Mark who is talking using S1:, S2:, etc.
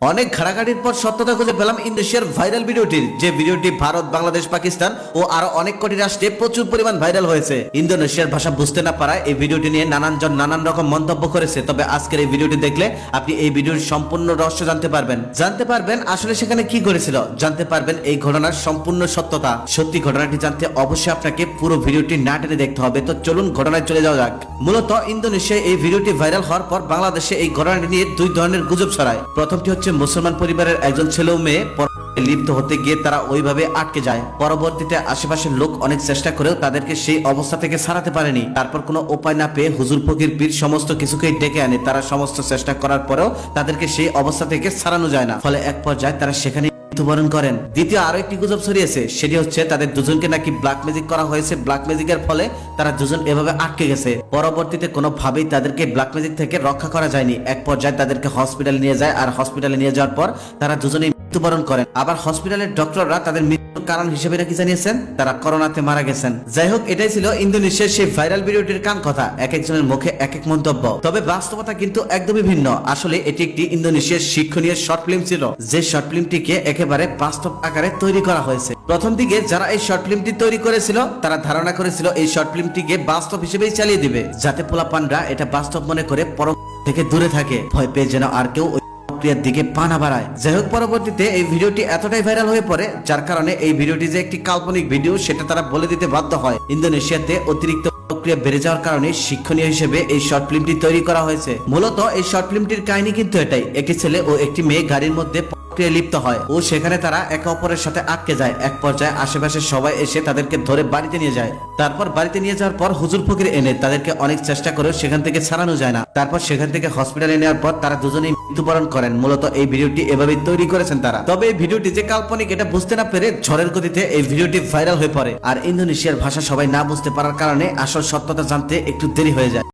S1: অনেক ঘাটাঘাটির পর সত্যতা খুঁজে পেলাম ইন্দোনেশিয়ার ভাইরাল ভিডিওটির, যে ভিডিওটি ভারত, বাংলাদেশ, পাকিস্তান ও আরো অনেক কোটি রাষ্ট্রে প্রচুর পরিমাণ ভাইরাল হয়েছে। ইন্দোনেশিয়ার ভাষা বুঝতে না পারায় এই ভিডিওটি নিয়ে নানানজন নানান রকম মন্তব্য করেছে। তবে আজকের এই ভিডিওটি দেখলে আপনি এই ভিডিওর সম্পূর্ণ রহস্য জানতে পারবেন আসলে সেখানে কি ঘটেছিল, জানতে পারবেন এই ঘটনার সম্পূর্ণ সত্যতা। সত্যি ঘটনাটি জানতে অবশ্যই আপনাকে পুরো ভিডিওটি না টেনে দেখতে হবে। তো চলুন ঘটনায় চলে যাওয়া যাক। মূলত ইন্দোনেশিয়ায় এই ভিডিওটি ভাইরাল হওয়ার পর বাংলাদেশে এই ঘটনাটি নিয়ে দুই ধরনের গুজব ছড়ায়। প্রথমটি হচ্ছে মুসলমান পরিবারের একজন ছেলে ও মেয়ে লিপ্ত হতে গিয়ে তারা ওইভাবে আটকে যায়। পরবর্তীতে আশেপাশের লোক অনেক চেষ্টা করেও তাদেরকে সেই অবস্থা থেকে ছাড়াতে পারেনি। তারপর কোনো উপায় না পেয়ে হুজুর ফকির পীর সমস্ত কিছুকেই ডেকে আনে। তারা সমস্ত চেষ্টা করার পরেও তাদেরকে সেই অবস্থা থেকে ছাড়ানো যায় না। ফলে এক পর্যায়ে তারা সেখানে মৃত্যুবরণ করেন। দ্বিতীয় আরো একটি গুজব ছড়িয়েছে, সেটি হচ্ছে তাদের দুজনকে নাকি ব্ল্যাক ম্যাজিক করা হয়েছে। ব্ল্যাক ম্যাজিকের ফলে তারা দুজন এভাবে আটকে গেছে। পরবর্তীতে কোনোভাবেই তাদেরকে ব্ল্যাক ম্যাজিক থেকে রক্ষা করা যায়নি। এক পর্যায়ে তাদেরকে হসপিটালে নিয়ে যায়, আর হসপিটালে নিয়ে যাওয়ার পর তারা দুজনেই মৃত্যুবরণ করেন। আবার হসপিটালের ডক্টররা তাদের মৃত্যুর কারণ হিসেবে নাকি জানিয়েছেন তারা করোনাতে মারা গেছেন। যাই হোক, এটাই ছিল ইন্দোনেশিয়ার সেই ভাইরাল ভিডিওটির কান কথা। এক একজনের মুখে এক এক মন্তব্য, তবে বাস্তবতা কিন্তু একদমই ভিন্ন। আসলে এটি একটি ইন্দোনেশিয়ার শিক্ষণীয় শর্ট ফিল্ম ছিল, যে শর্ট ফিল্মটিকে একেবারে বাস্তব আকারে তৈরি করা হয়েছে। প্রথম দিকে যারা এই শর্ট ফিল্মটি তৈরি করেছিল তারা ধারণা করেছিল এই শর্ট ফিল্মটিকে বাস্তব হিসেবেই চালিয়ে দিবে, যাতে পোলাপানরা এটা বাস্তব মনে করে পরম থেকে দূরে থাকে, ভয় পেয়ে যেন আর কেউ দিকে পা না বাড়ায়। যাই হোক, পরবর্তীতে এই ভিডিওটি এতটাই ভাইরাল হয়ে পড়ে যার কারণে এই ভিডিওটি যে একটি কাল্পনিক ভিডিও সেটা তারা বলে দিতে বাধ্য হয়। ইন্দোনেশিয়াতে অতিরিক্ত প্রক্রিয়া বেড়ে যাওয়ার কারণে শিক্ষণীয় হিসেবে এই শর্ট ফিল্মটি তৈরি করা হয়েছে। মূলত এই শর্ট ফিল্মটির কাহিনী কিন্তু এটাই, একটি ছেলে ও একটি মেয়ে গাড়ির মধ্যে লিপ্ত হয় ও সেখানে তারা একে অপরের সাথে আটকে যায়। এক পর্যায়ে আশেপাশে সবাই এসে তাদেরকে ধরে বাড়িতে নিয়ে যায়। তারপর বাড়িতে নিয়ে যাওয়ার পর হুজুর ফকির এনে তাদেরকে অনেক চেষ্টা করেও সেখান থেকে ছাড়ানো যায় না। তারপর সেখান থেকে হসপিটালে নেওয়ার পর তারা দুজনেই মৃত্যুবরণ করেন। মূলত এই ভিডিওটি এভাবেই তৈরি করেছেন তারা। তবে এই ভিডিওটি যে কাল্পনিক এটা বুঝতে না পেরে ঝড়ের গতিতে এই ভিডিওটি ভাইরাল হয়ে পড়ে। আর ইন্দোনেশিয়ার ভাষা সবাই না বুঝতে পারার কারণে আসল সত্যতা জানতে একটু দেরি হয়ে যায়।